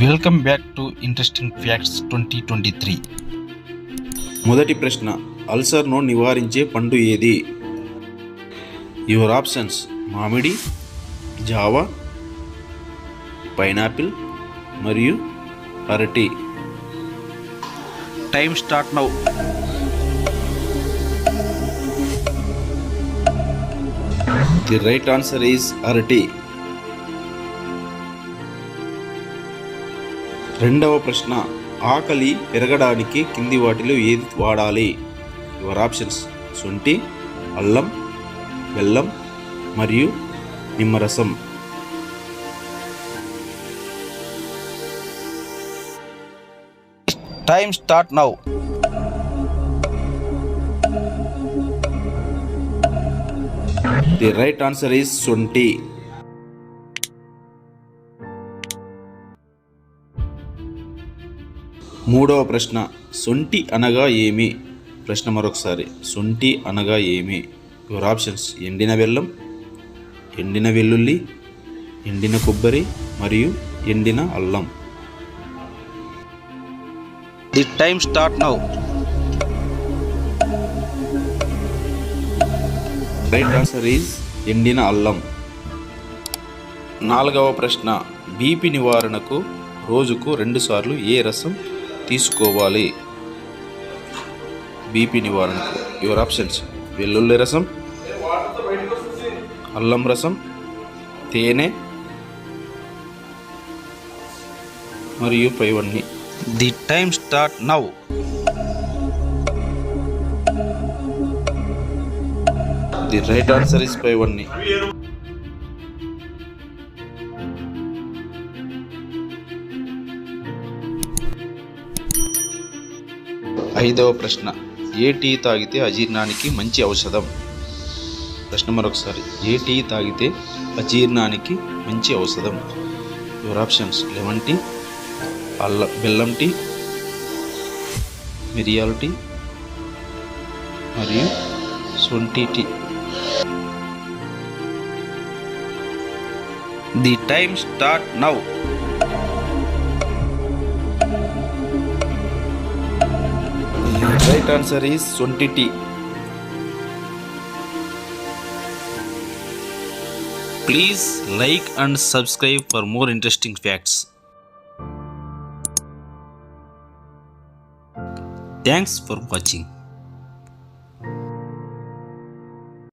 Welcome back to interesting facts 2023. మొదటి ప్రశ్న, అల్సర్ను నివారించే పండు ఏది? యువర్ ఆప్షన్స్: మామిడి, జావా, పైనాపిల్ మరియు అరటి. Time start now. The right answer is అరటి. రెండవ ప్రశ్న, ఆకలి పెరగడానికి కింది వాటిలో ఏది వాడాలి? యువర్ ఆప్షన్స్: శొంఠి, అల్లం, బెల్లం మరియు నిమ్మరసం. Time start now. The right answer is శొంఠి. మూడవ ప్రశ్న, శొంఠి అనగా ఏమి? ప్రశ్న మరొకసారి, శొంఠి అనగా ఏమి? యువర్ ఆప్షన్స్: ఎండిన బెల్లం, ఎండిన వెల్లుల్లి, ఎండిన కొబ్బరి మరియు ఎండిన అల్లం. The time start now. Right answer is ఎండిన అల్లం. నాలుగవ ప్రశ్న, బీపీ నివారణకు రోజుకు 2 సార్లు ఏ రసం తీసుకోవాలి? బీపీ నివారణకు యువర్ ఆప్షన్స్: వెల్లుల్లి రసం, అల్లం రసం, తేనె మరియు పైవన్నీ. The time start now. The right answer is పైవన్నీ. ఐదవ ప్రశ్న, ఏ టీ తాగితే అజీర్ణానికి మంచి ఔషధం? ప్రశ్న మరొకసారి, ఏ టీ తాగితే అజీర్ణానికి మంచి ఔషధం? యువర్ ఆప్షన్స్: లెమన్ టీ, బెల్లం టీ, మిరియాల టీ మరియు శొంఠి tea. The time start now. Right answer is శొంఠి tea. Please like and subscribe for more interesting facts. Thanks for watching.